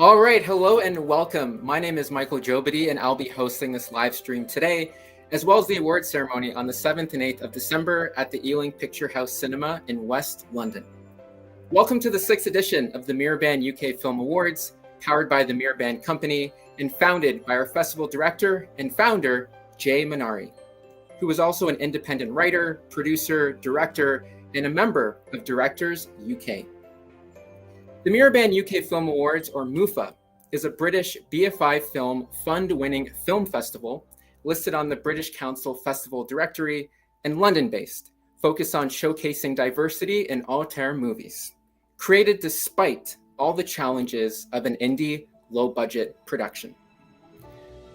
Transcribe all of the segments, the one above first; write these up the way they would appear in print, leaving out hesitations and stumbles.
All right, hello and welcome. My name is Michael Jobity, and I'll be hosting this live stream today, as well as the award ceremony on the 7th and 8th of December at the Ealing Picture House Cinema in West London. Welcome to the 6th edition of the Miraband UK Film Awards, powered by the Miraband Company and founded by our festival director and founder, Jay Manari, who is also an independent writer, producer, director, and a member of Directors UK. The Miraband UK Film Awards, or MUFA, is a British BFI Film Fund-winning film festival listed on the British Council Festival Directory and London-based, focused on showcasing diversity in auteur movies, created despite all the challenges of an indie, low-budget production.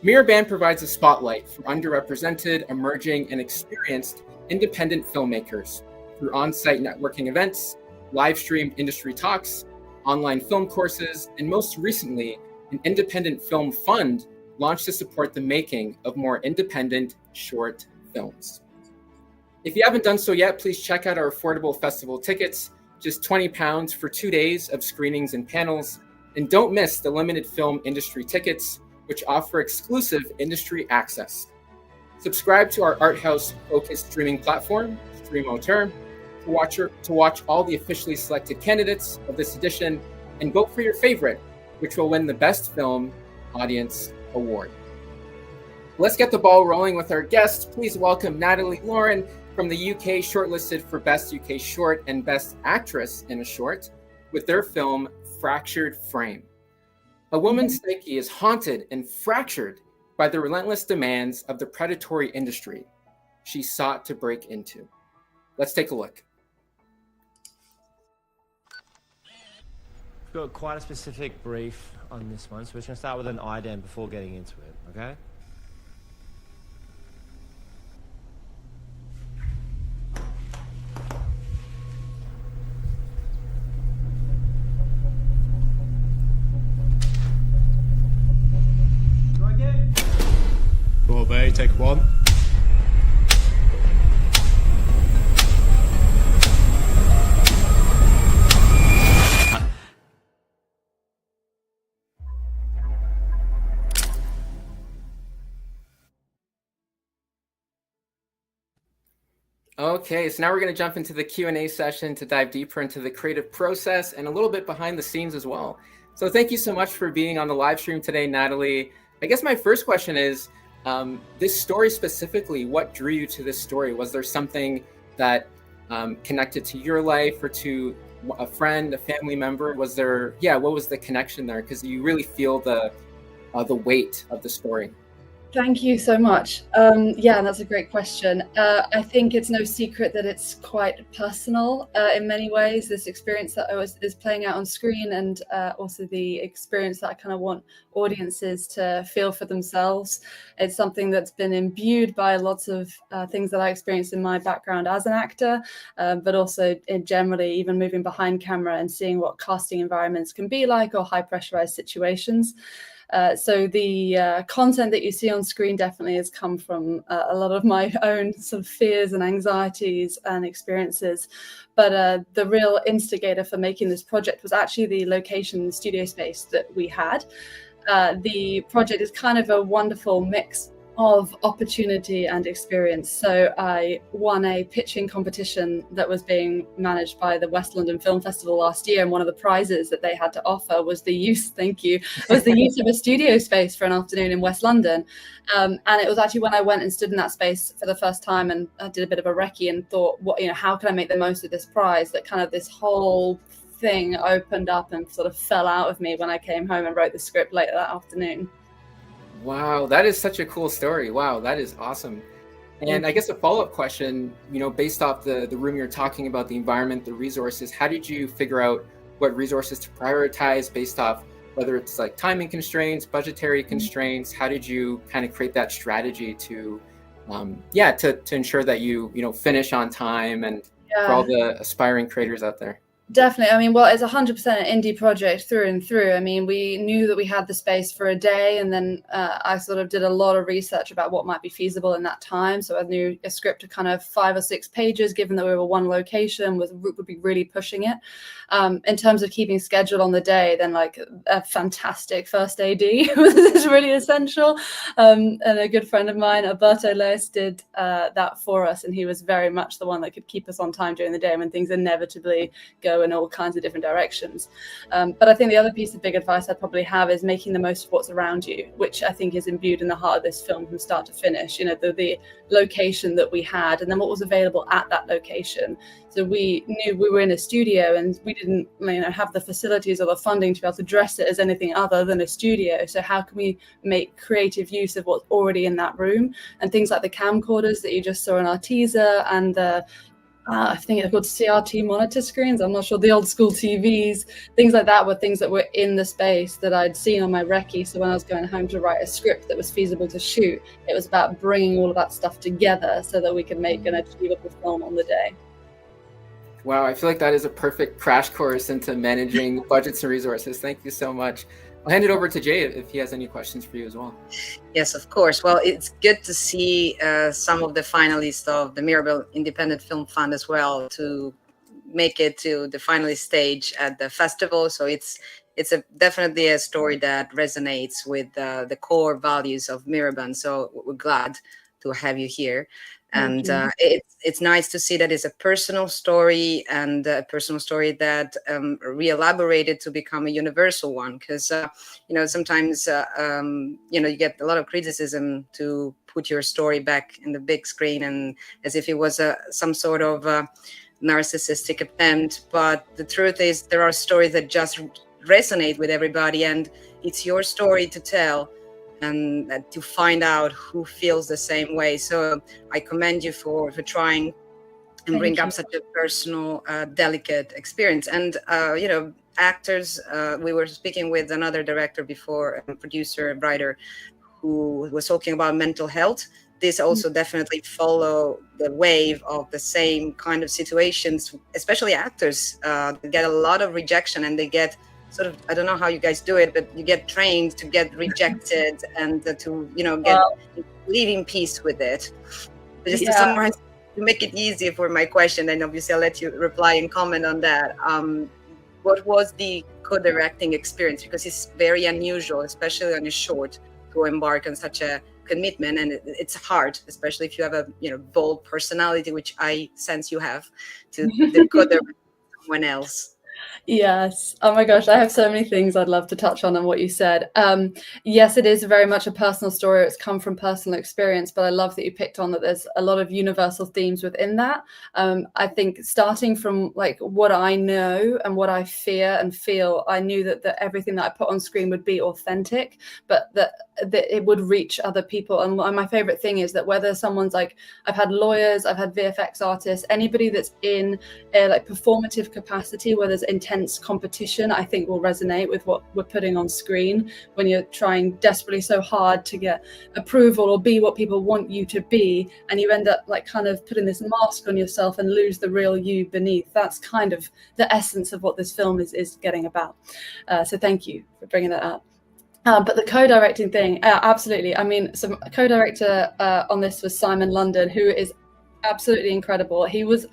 Miraband provides a spotlight for underrepresented, emerging, and experienced independent filmmakers through on-site networking events, live-streamed industry talks, online film courses, and most recently, an independent film fund launched to support the making of more independent short films. If you haven't done so yet, please check out our affordable festival tickets, just £20 for 2 days of screenings and panels. And don't miss the limited film industry tickets, which offer exclusive industry access. Subscribe to our art house focused streaming platform, Stream Auteur, to watch all the officially selected candidates of this edition and vote for your favorite, which will win the Best Film Audience Award. Let's get the ball rolling with our guests. Please welcome Natalie Lauren from the UK, shortlisted for Best UK Short and Best Actress in a Short with their film Fractured Frame. A woman's psyche is haunted and fractured by the relentless demands of the predatory industry she sought to break into. Let's take a look. We've got quite a specific brief on this one, so we're just going to start with an IDEM before getting into it, okay? Bravo, take one. Okay, so now we're going to jump into the Q&A session to dive deeper into the creative process and a little bit behind the scenes as well. So thank you so much for being on the live stream today, Natalie. I guess my first question is, this story specifically, what drew you to this story? Was there something that connected to your life or to a friend, a family member? Was there, what was the connection there? Because you really feel the weight of the story. Thank you so much. That's a great question. I think it's no secret that it's quite personal in many ways, this experience that is playing out on screen, and also the experience that I kind of want audiences to feel for themselves. It's something that's been imbued by lots of things that I experienced in my background as an actor, but also generally even moving behind camera and seeing what casting environments can be like, or high pressurized situations. So the content that you see on screen definitely has come from a lot of my own sort of fears and anxieties and experiences. But the real instigator for making this project was actually the location studio space that we had. The project is kind of a wonderful mix of opportunity and experience. So I won a pitching competition that was being managed by the West London Film Festival last year, and one of the prizes that they had to offer was the use of a studio space for an afternoon in West London. And it was actually when I went and stood in that space for the first time, and I did a bit of a recce and thought, how can I make the most of this prize, that kind of this whole thing opened up and sort of fell out of me when I came home and wrote the script later that afternoon. Wow, that is such a cool story. Wow, that is awesome. And I guess a follow-up question, based off the room you're talking about, the environment, the resources, how did you figure out what resources to prioritize based off whether it's like timing constraints, budgetary constraints? How did you kind of create that strategy to ensure that you finish on time, and for all the aspiring creators out there? Definitely. I mean, well, it's 100% an indie project through and through. I mean, we knew that we had the space for a day, and then I sort of did a lot of research about what might be feasible in that time. So I knew a script of kind of 5 or 6 pages, given that we were one location, would be really pushing it. In terms of keeping schedule on the day, then like a fantastic first AD was really essential. And a good friend of mine, Alberto Leis, did that for us, and he was very much the one that could keep us on time during the day when things inevitably go in all kinds of different directions. But I think the other piece of big advice I'd probably have is making the most of what's around you, which I think is imbued in the heart of this film from start to finish. You know, the location that we had, and then what was available at that location. So we knew we were in a studio, and we didn't, have the facilities or the funding to be able to dress it as anything other than a studio. So how can we make creative use of what's already in that room? And things like the camcorders that you just saw in our teaser, and the I think they're called CRT monitor screens. I'm not sure, the old school TVs, things like that were things that were in the space that I'd seen on my recce. So when I was going home to write a script that was feasible to shoot, it was about bringing all of that stuff together so that we could make an achievable film on the day. Wow, I feel like that is a perfect crash course into managing budgets and resources. Thank you so much. I'll hand it over to Jay if he has any questions for you as well. Yes, of course. Well, it's good to see some of the finalists of the Mirabel Independent Film Fund as well to make it to the finalist stage at the festival. So it's definitely a story that resonates with the core values of Mirabel. So we're glad to have you here. And it's nice to see that it's a personal story, and a personal story that re-elaborated to become a universal one. Because, sometimes, you get a lot of criticism to put your story back in the big screen, and as if it was some sort of narcissistic attempt. But the truth is, there are stories that just resonate with everybody, and it's your story to tell, and to find out who feels the same way. So I commend you for trying and bring up such a personal, delicate experience. And, actors, we were speaking with another director before, a producer, writer, who was talking about mental health. This also definitely follow the wave of the same kind of situations, especially actors get a lot of rejection, and they get sort of, I don't know how you guys do it, but you get trained to get rejected and to, live in peace with it. But just to summarize, to make it easier for my question, and obviously I'll let you reply and comment on that. What was the co-directing experience? Because it's very unusual, especially on a short, to embark on such a commitment, and it's hard, especially if you have a bold personality, which I sense you have, to co-direct someone else. Yes. Oh my gosh, I have so many things I'd love to touch on what you said. Yes, it is very much a personal story. It's come from personal experience, but I love that you picked on that there's a lot of universal themes within that. I think starting from like what I know and what I fear and feel, I knew that everything that I put on screen would be authentic, but that it would reach other people. And my favorite thing is that whether someone's like, I've had lawyers, I've had VFX artists, anybody that's in a like performative capacity where there's intense competition, I think will resonate with what we're putting on screen when you're trying desperately so hard to get approval or be what people want you to be, and you end up like kind of putting this mask on yourself and lose the real you beneath. That's kind of the essence of what this film is getting about. So thank you for bringing that up. But the co-directing thing, absolutely. I mean, some co-director on this was Simon London, who is absolutely incredible. He was,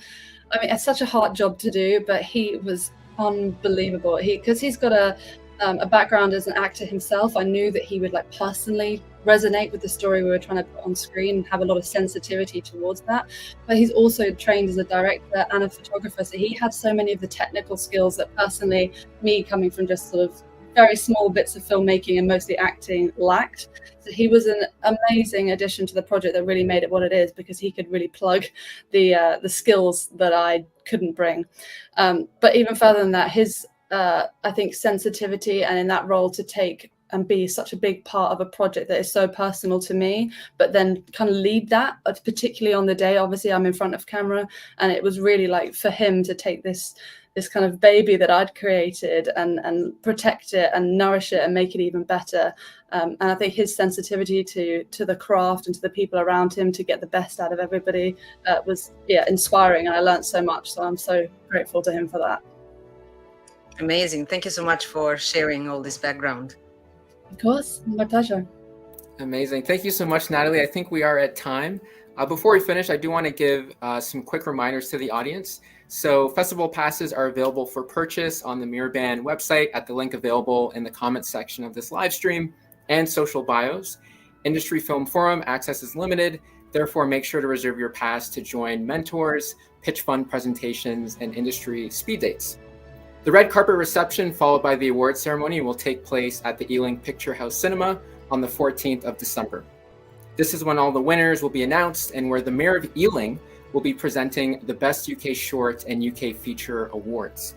I mean, it's such a hard job to do, but he was unbelievable. Because he's got a background as an actor himself, I knew that he would like personally resonate with the story we were trying to put on screen and have a lot of sensitivity towards that. But he's also trained as a director and a photographer, so he had so many of the technical skills that personally, me coming from just sort of very small bits of filmmaking and mostly acting, lacked. So he was an amazing addition to the project that really made it what it is, because he could really plug the skills that I couldn't bring. But even further than that, his I think sensitivity, and in that role to take and be such a big part of a project that is so personal to me, but then kind of lead that, particularly on the day. Obviously I'm in front of camera, and it was really like for him to take this kind of baby that I'd created and protect it and nourish it and make it even better. And I think his sensitivity to the craft and to the people around him to get the best out of everybody was inspiring, and I learned so much. So I'm so grateful to him for that. Amazing. Thank you so much for sharing all this background. Of course, my pleasure. Amazing. Thank you so much, Natalie. I think we are at time. Before we finish, I do want to give some quick reminders to the audience. So festival passes are available for purchase on the Miraban website at the link available in the comments section of this live stream and social bios. Industry Film Forum access is limited. Therefore, make sure to reserve your pass to join mentors, pitch fund presentations, and industry speed dates. The red carpet reception, followed by the award ceremony, will take place at the Ealing Picture House Cinema on the 14th of December. This is when all the winners will be announced and where the Mayor of Ealing will be presenting the Best UK Short and UK Feature Awards.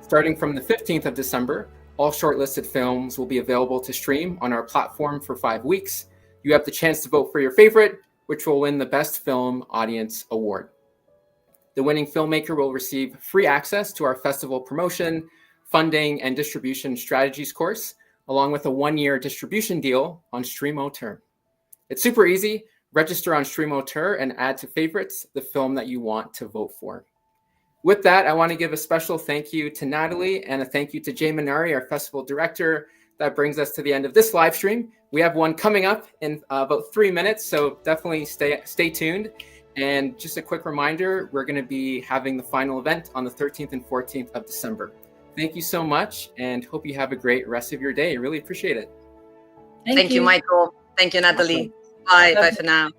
Starting from the 15th of December, all shortlisted films will be available to stream on our platform for 5 weeks. You have the chance to vote for your favorite, which will win the Best Film Audience Award. The winning filmmaker will receive free access to our festival promotion, funding, and distribution strategies course, along with a 1-year distribution deal on Stream Auteur. It's super easy. Register on Stream Auteur and add to favorites the film that you want to vote for. With that, I want to give a special thank you to Natalie and a thank you to Jay Manari, our festival director. That brings us to the end of this live stream. We have one coming up in about 3 minutes, so definitely stay tuned. And just a quick reminder, we're going to be having the final event on the 13th and 14th of December. Thank you so much, and hope you have a great rest of your day. Really appreciate it. Thank you, Michael. Thank you, Natalie. Bye. Bye for now.